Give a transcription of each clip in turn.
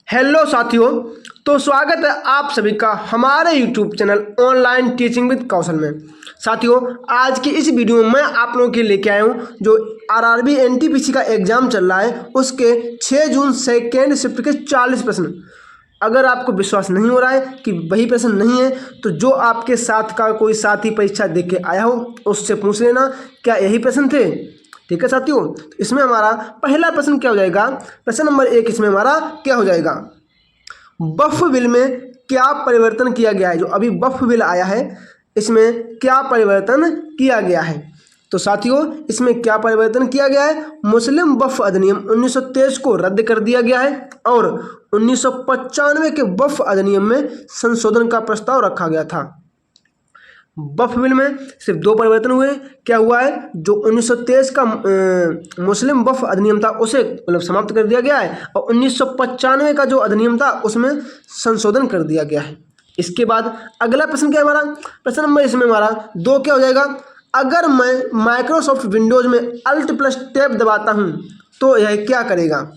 Hello साथियों। तो स्वागत है आप सभी का हमारे YouTube channel online teaching with Kaushal में। साथियों, आज की इस वीडियो में मैं आप लोगों के लिए लेके आया हूँ जो आरआरबी एनटीपीसी का एग्जाम चल रहा है उसके 6 जून सेकेंड शिफ्ट के 40 प्रश्न। अगर आपको विश्वास नहीं हो रहा है कि वही प्रश्न नहीं है तो जो आपके साथ का कोई साथी परीक्षा दे के आया हो उससे पूछ लेना क्या यही प्रश्न थे। ठीक है साथियों, तो इसमें हमारा पहला प्रश्न क्या हो जाएगा, प्रश्न नंबर 1 इसमें हमारा क्या हो जाएगा, बफ बिल में क्या परिवर्तन किया गया है। जो अभी बफ बिल आया है इसमें क्या परिवर्तन किया गया है। तो साथियों, इसमें क्या परिवर्तन किया गया है, मुस्लिम वक्फ अधिनियम 1923 को रद्द कर दिया गया है और 1995 के वक्फ अधिनियम में संशोधन का प्रस्ताव रखा गया था। वक्फ बिल में सिर्फ 2 परिवर्तन हुए। क्या हुआ है, जो 1923 का मुस्लिम वक्फ अधिनियम था उसे समाप्त कर दिया गया है और 1995 का जो अधिनियम था उसमें संशोधन कर दिया गया है। इसके बाद अगला प्रश्न क्या है हमारा, प्रश्न नंबर इसमें हमारा 2 क्या हो जाएगा, अगर मैं माइक्रोसॉफ्ट विंडोज़ में Alt+Tab दबाता हूँ तो यह क्या करेगा।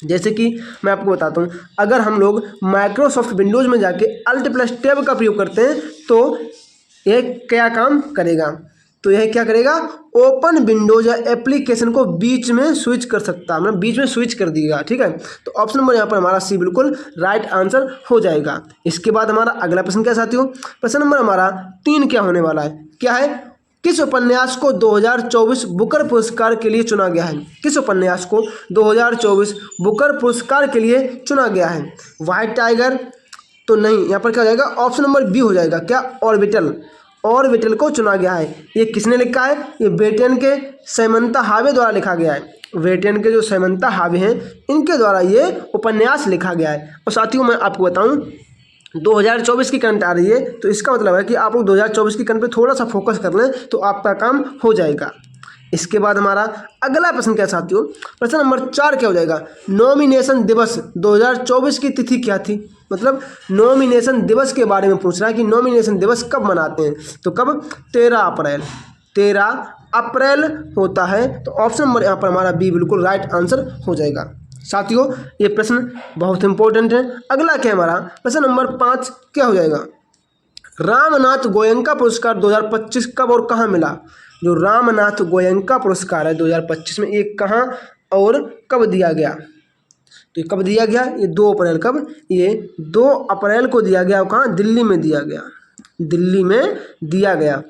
जैसे कि मैं आपको बताता हूँ, अगर हम लोग माइक्रोसॉफ्ट विंडोज़ में जाके Alt+Tab का प्रयोग करते हैं तो यह क्या काम करेगा। तो यह क्या करेगा, ओपन विंडोज या एप्लीकेशन को बीच में स्विच कर सकता है, मतलब बीच में स्विच कर दिएगा। ठीक है, तो ऑप्शन नंबर यहाँ पर हमारा सी बिल्कुल राइट आंसर हो जाएगा। इसके बाद हमारा अगला प्रश्न क्या साथियों, प्रश्न नंबर हमारा 3 क्या होने वाला है, क्या है, किस उपन्यास को 2024 बुकर पुरस्कार के लिए चुना गया है। किस उपन्यास को 2024 बुकर पुरस्कार के लिए चुना गया है। व्हाइट टाइगर तो नहीं, यहाँ पर क्या हो जाएगा, ऑप्शन नंबर बी हो जाएगा, क्या, ऑर्बिटल। ऑर्बिटल को चुना गया है। ये किसने लिखा है, ये ब्रिटेन के सैमंथा हावे द्वारा लिखा गया है। ब्रिटेन के जो सैमंथा हावे हैं इनके द्वारा ये उपन्यास लिखा गया है। और साथियों मैं आपको बताऊं 2024 की करंट आ रही है तो इसका मतलब है कि आप लोग 2024 की करंट पे थोड़ा सा फोकस कर लें तो आपका काम हो जाएगा। इसके बाद हमारा अगला प्रश्न क्या साथियों, प्रश्न नंबर 4 क्या हो जाएगा, नॉमिनेशन दिवस 2024 की तिथि क्या थी। मतलब नॉमिनेशन दिवस के बारे में पूछ रहा है कि नॉमिनेशन दिवस कब मनाते हैं। तो कब, 13 अप्रैल होता है। तो ऑप्शन नंबर यहाँ पर हमारा बी बिल्कुल राइट आंसर हो जाएगा। साथियों, ये प्रश्न बहुत इंपॉर्टेंट है। अगला क्या हमारा प्रश्न नंबर 5 क्या हो जाएगा, रामनाथ गोयनका पुरस्कार 2025 कब और कहाँ मिला। जो रामनाथ गोयनका पुरस्कार है 2025 में ये कहाँ और कब दिया गया। तो ये कब दिया गया, ये 2 अप्रैल, कब, ये 2 अप्रैल को दिया गया। कहाँ, दिल्ली में दिया गया, दिल्ली में दिया गया।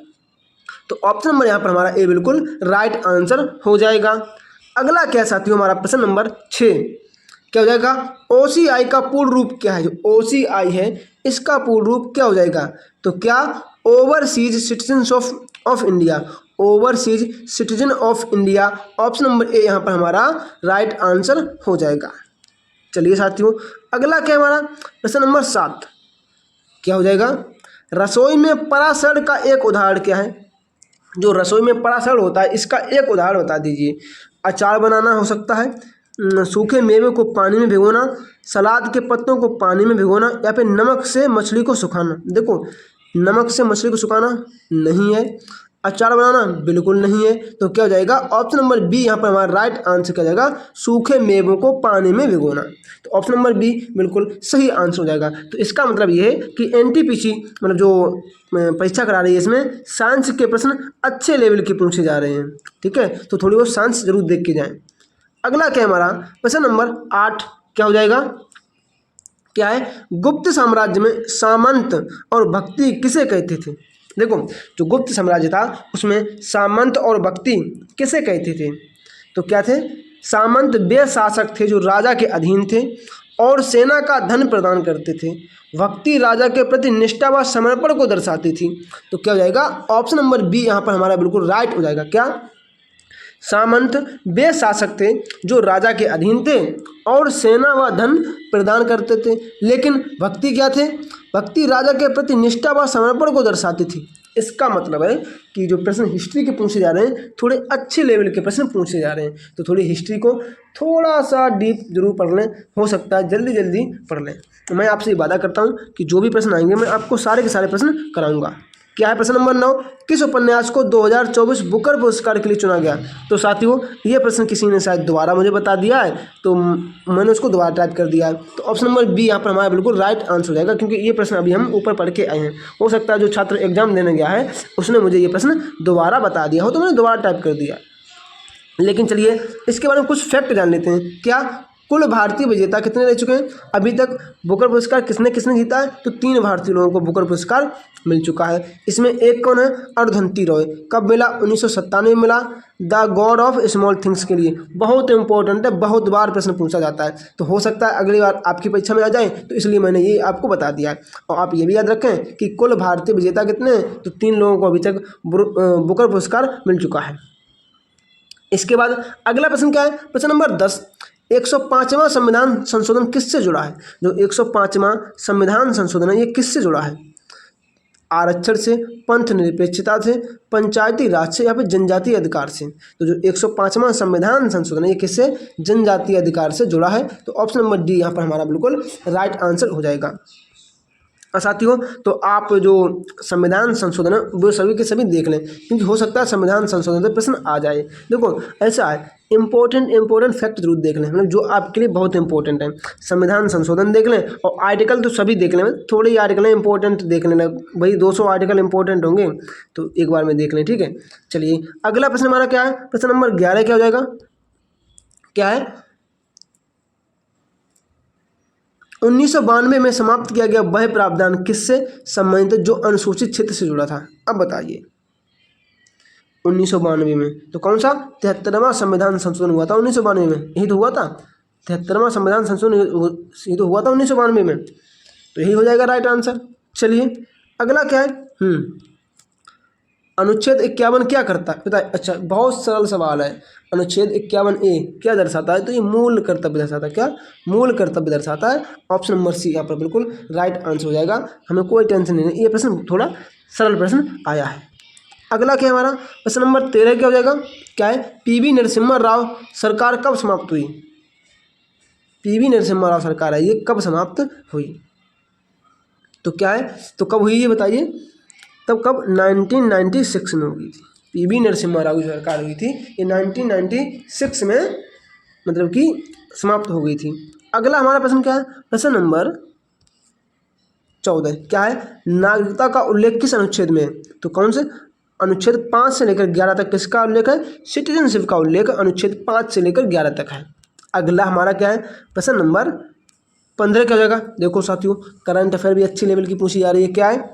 तो ऑप्शन नंबर यहाँ पर हमारा ए बिल्कुल राइट आंसर हो जाएगा। अगला क्या साथियों, हमारा प्रश्न नंबर 6 क्या हो जाएगा, OCI का पूर्ण रूप क्या है। जो OCI है इसका पूर्ण रूप क्या हो जाएगा। तो क्या, overseas citizen of India, overseas citizen of India. Option number A यहाँ पर हमारा राइट आंसर हो जाएगा। चलिए साथियों, अगला क्या हमारा प्रश्न नंबर 7 क्या हो जाएगा, रसोई में पराशर का एक उदाहरण क्या है। जो रसोई में पराशर होता है इसका एक उदाहरण बता दीजिए। अचार बनाना हो सकता है, सूखे मेवे को पानी में भिगोना, सलाद के पत्तों को पानी में भिगोना, या फिर नमक से मछली को सुखाना। देखो, नमक से मछली को सुखाना नहीं है, अचार बनाना बिल्कुल नहीं है। तो क्या हो जाएगा, ऑप्शन नंबर बी यहाँ पर हमारा राइट आंसर क्या जाएगा, सूखे मेवों को पानी में भिगोना। तो ऑप्शन नंबर बी बिल्कुल सही आंसर हो जाएगा। तो इसका मतलब ये है कि एनटीपीसी मतलब जो परीक्षा करा रही है इसमें साइंस के प्रश्न अच्छे लेवल के पूछे जा रहे हैं। ठीक है, तो थोड़ी बहुत साइंस जरूर देख के जाएँ। अगला क्या हमारा प्रश्न नंबर 8 क्या हो जाएगा, क्या है, गुप्त साम्राज्य में सामंत और भक्ति किसे कहते थे। देखो, जो गुप्त साम्राज्य था उसमें सामंत और भक्ति किसे कहते थे। तो क्या थे, सामंत वे शासक थे जो राजा के अधीन थे और सेना का धन प्रदान करते थे। भक्ति राजा के प्रति निष्ठा व समर्पण को दर्शाती थी। तो क्या हो जाएगा, ऑप्शन नंबर बी यहाँ पर हमारा बिल्कुल राइट हो जाएगा। क्या, सामंत वे शासक थे जो राजा के अधीन थे और सेना व धन प्रदान करते थे, लेकिन भक्ति क्या थे, भक्ति राजा के प्रति निष्ठा व समर्पण को दर्शाती थी। इसका मतलब है कि जो प्रश्न हिस्ट्री के पूछे जा रहे हैं थोड़े अच्छे लेवल के प्रश्न पूछे जा रहे हैं। तो थोड़ी हिस्ट्री को थोड़ा सा डीप जरूर पढ़ लें, हो सकता है जल्दी जल्दी पढ़ लें। तो मैं आपसे वादा करता हूँ कि जो भी प्रश्न आएंगे मैं आपको सारे के सारे प्रश्न कराऊँगा। क्या है प्रश्न नंबर 9, किस उपन्यास को 2024 बुकर पुरस्कार के लिए चुना गया? तो साथियों ये प्रश्न किसी ने शायद दोबारा मुझे बता दिया है, तो मैंने उसको दोबारा टाइप कर दिया है। तो ऑप्शन नंबर बी यहाँ पर हमारा बिल्कुल राइट आंसर हो जाएगा, क्योंकि ये प्रश्न अभी हम ऊपर पढ़ के आए हैं। हो सकता है जो छात्र एग्जाम देने गया है उसने मुझे ये प्रश्न दोबारा बता दिया हो, तो मैंने दोबारा टाइप कर दिया। लेकिन चलिए इसके बारे में कुछ फैक्ट जान लेते हैं। क्या कुल भारतीय विजेता कितने रह चुके हैं अभी तक? बुकर पुरस्कार किसने किसने जीता है? तो 3 भारतीय लोगों को बुकर पुरस्कार मिल चुका है। इसमें एक कौन है? अरुंधति रॉय। कब मिला? 1997 में मिला, the God of small things के लिए। बहुत इंपॉर्टेंट है, बहुत बार प्रश्न पूछा जाता है, तो हो सकता है अगली बार आपकी परीक्षा में आ जाए, तो इसलिए मैंने ये आपको बता दिया है। और आप ये भी याद रखें कि कुल भारतीय विजेता कितने हैं? तो 3 लोगों को अभी तक बुकर पुरस्कार मिल चुका है। इसके बाद अगला प्रश्न क्या है? प्रश्न नंबर 10, 105वां संविधान संशोधन किससे जुड़ा है? जो 105वां संविधान संशोधन है ये किससे जुड़ा है? आरक्षण से, पंथ निरपेक्षता से, पंचायती राज से, या फिर जनजातीय अधिकार से? तो जो 105वां संविधान संशोधन है ये किससे? जनजातीय अधिकार से जुड़ा है। तो ऑप्शन नंबर डी यहाँ पर हमारा बिल्कुल राइट आंसर हो जाएगा। और साथियों तो आप जो संविधान संशोधन है वो सभी के सभी देख लें, क्योंकि हो सकता है संविधान संशोधन से प्रश्न आ जाए। देखो ऐसा है, इंपॉर्टेंट फैक्ट जरूर देख लें, मतलब जो आपके लिए बहुत इंपॉर्टेंट है। संविधान संशोधन देख लें और आर्टिकल तो सभी देख लें, थोड़े ही आर्टिकल इंपॉर्टेंट देख लेना, भाई 200 आर्टिकल इंपॉर्टेंट होंगे तो एक बार में देख लें, ठीक है। चलिए अगला प्रश्न हमारा क्या है? प्रश्न नंबर 11 क्या हो जाएगा? क्या है? 1992 में समाप्त किया गया वह प्रावधान किससे संबंधित जो अनुसूचित क्षेत्र से जुड़ा था? अब बताइए 1992 में तो कौन सा? 73वां संविधान संशोधन हुआ था 1992 में, यही तो हुआ था। 73वां संविधान संशोधन यही तो हुआ था 1992 में, तो यही हो जाएगा राइट आंसर। चलिए अगला क्या है? अनुच्छेद 51 क्या करता है बताइए? अच्छा बहुत सरल सवाल है। अनुच्छेद 51A क्या दर्शाता है? तो ये मूल कर्तव्य दर्शाता है। क्या? मूल कर्तव्य दर्शाता है। ऑप्शन नंबर सी यहाँ पर बिल्कुल राइट आंसर हो जाएगा, हमें कोई टेंशन नहीं है। ये प्रश्न थोड़ा सरल प्रश्न आया है। अगला क्या है हमारा? प्रश्न नंबर 13 क्या हो जाएगा? क्या है? पीवी नरसिम्हा राव सरकार कब समाप्त हुई? पीवी नरसिम्हा राव सरकार है ये कब समाप्त हुई? तो क्या है? तो कब हुई ये बताइए? तब कब? 1996 में हुई थी। पीवी नरसिम्हा राव की सरकार हुई थी, ये 1996 में मतलब कि समाप्त हो गई थी। अगला हमारा प्रश्न क्या है? प्रश्न नंबर 14 क्या है? नागरिकता का उल्लेख किस अनुच्छेद में है? तो कौन से? अनुच्छेद 5 से लेकर 11 तक किसका उल्लेख है? सिटीजनशिप का उल्लेख अनुच्छेद 5 से लेकर 11 तक है। अगला हमारा क्या है? प्रश्न नंबर 15 क्या हो जाएगा? देखो साथियों करंट अफेयर भी अच्छी लेवल की पूछी जा रही है। क्या है?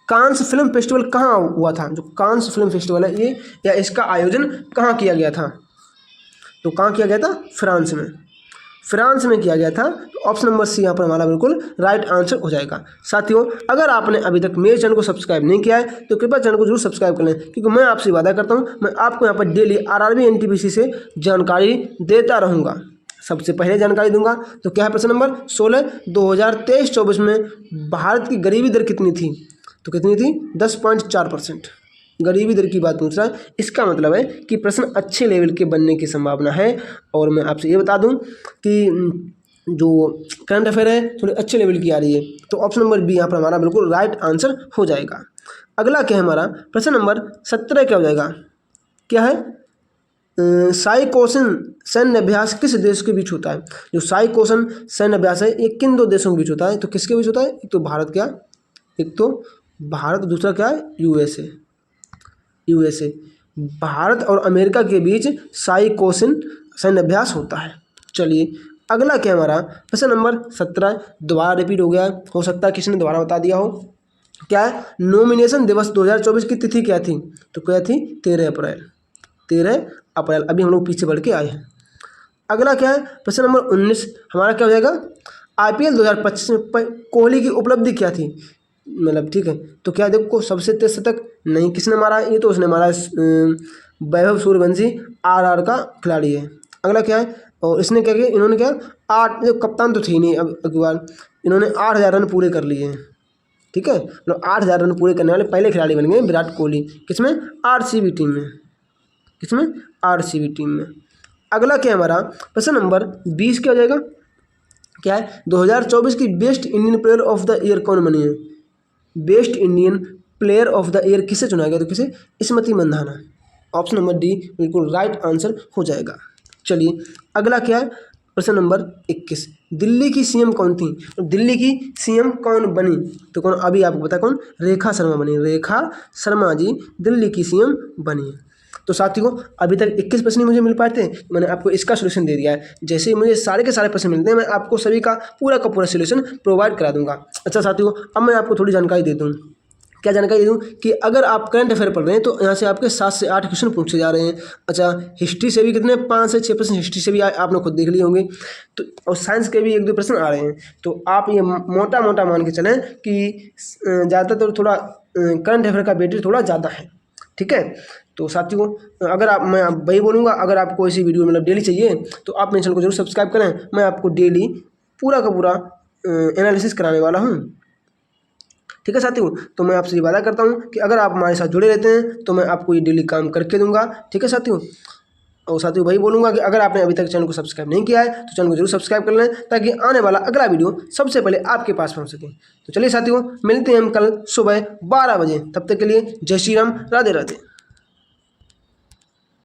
कांस फिल्म फेस्टिवल कहाँ हुआ था? जो कांस फिल्म फेस्टिवल है ये, या इसका आयोजन कहाँ किया गया था? तो कहाँ किया गया था? फ्रांस में। फ्रांस में किया गया था। तो ऑप्शन नंबर सी यहाँ पर हमारा बिल्कुल राइट आंसर हो जाएगा। साथियों अगर आपने अभी तक मेरे चैनल को सब्सक्राइब नहीं किया है तो कृपया चैनल को जरूर सब्सक्राइब कर लें, क्योंकि मैं आपसे वादा करता हूँ मैं आपको यहाँ पर डेली आरआरबी एनटीपीसी से जानकारी देता रहूँगा, सबसे पहले जानकारी दूंगा। तो क्या है? प्रश्न नंबर 16, 2023-24 में भारत की गरीबी दर कितनी थी? तो कितनी थी? 10.4%। गरीबी दर की बात पूछ रहा है, इसका मतलब है कि प्रश्न अच्छे लेवल के बनने की संभावना है। और मैं आपसे ये बता दूं कि जो करंट अफेयर है थोड़ी अच्छे लेवल की आ रही है। तो ऑप्शन नंबर बी यहाँ पर हमारा बिल्कुल राइट आंसर हो जाएगा। अगला क्या है हमारा? प्रश्न नंबर 17 क्या हो जाएगा? क्या है? साई कौशन सैन्य अभ्यास किस देश के बीच होता है? जो साई कौशन सैन्य अभ्यास है ये किन 2 देशों के बीच होता है? तो किसके बीच होता है? एक तो भारत, क्या? एक तो भारत, दूसरा क्या है? यूएसए। भारत और अमेरिका के बीच साई कौशन सैन्य अभ्यास होता है। चलिए अगला क्या हमारा? प्रश्न नंबर 17 दोबारा रिपीट हो गया, हो सकता है किसी ने दोबारा बता दिया हो। क्या है? नॉमिनेशन दिवस 2024 की तिथि क्या थी? तो क्या थी? 13 अप्रैल। 13 अप्रैल। अभी हम लोग पीछे बढ़ के आए हैं। अगला क्या है? प्रश्न नंबर 19 हमारा क्या हो जाएगा? IPL 2025 में कोहली की उपलब्धि क्या थी? मतलब ठीक है, तो क्या देखो सबसे तेज शतक नहीं किसने मारा? ये तो उसने मारा वैभव सूर्यवंशी, RR का खिलाड़ी है। अगला क्या है? और इसने क्या किया? इन्होंने क्या 8, जो कप्तान तो थी नहीं अब की बार, इन्होंने 8000 रन पूरे कर लिए हैं। ठीक है, मतलब 8000 रन पूरे करने वाले पहले खिलाड़ी बन गए विराट कोहली। किसमें? RCB टीम में। किसमें? RCB टीम में। अगला क्या है हमारा? प्रश्न नंबर 20 क्या हो जाएगा? क्या है? 2024 की best Indian player of the year कौन बनी है? Best Indian player of the year किसे चुना गया? तो किसे? Smriti Mandhana. Option number D बिल्कुल राइट आंसर हो जाएगा। चलिए अगला क्या है, प्रश्न नंबर 21, दिल्ली की सीएम कौन थी? तो दिल्ली की सीएम कौन बनी? तो कौन? अभी आपको पता कौन? रेखा शर्मा बनी। रेखा शर्मा जी दिल्ली की सीएम बनी है। तो साथियों अभी तक 21 प्रश्न ही मुझे मिल पाए थे, मैंने आपको इसका सोल्यूशन दे दिया है। जैसे ही मुझे सारे के सारे प्रश्न मिलते हैं मैं आपको सभी का पूरा सोल्यूशन प्रोवाइड करा दूंगा। अच्छा साथियों अब मैं आपको थोड़ी जानकारी दे दूँ। क्या जानकारी दे दूँ कि अगर आप करंट अफेयर पढ़ रहे हैं तो यहाँ से आपके 7 से 8 क्वेश्चन पूछे जा रहे हैं। अच्छा हिस्ट्री से भी कितने 5 से 6 प्रश्न हिस्ट्री से भी आपने खुद देख लिए होंगे। तो और साइंस के भी 1-2 प्रश्न आ रहे हैं। तो आप ये मोटा मान के चलें कि ज़्यादातर थोड़ा करंट अफेयर का वेटेज थोड़ा ज़्यादा है। ठीक है, तो साथियों अगर आप, मैं वही बोलूँगा, अगर आपको ऐसी वीडियो मतलब डेली चाहिए तो आप मेरे चैनल को जरूर सब्सक्राइब करें। मैं आपको डेली पूरा का पूरा एनालिसिस कराने वाला हूँ। ठीक है साथियों, तो मैं आपसे वादा करता हूँ कि अगर आप हमारे साथ जुड़े रहते हैं तो मैं आपको ये डेली काम करके दूंगा। ठीक है साथियों, और साथियों वही बोलूँगा कि अगर आपने अभी तक चैनल को सब्सक्राइब नहीं किया है तो चैनल को जरूर सब्सक्राइब कर लें ताकि आने वाला अगला वीडियो सबसे पहले आपके पास पहुँच सके। तो चलिए साथियों मिलते हैं हम कल सुबह 12 बजे, तब तक के लिए जय श्री राम, राधे राधे।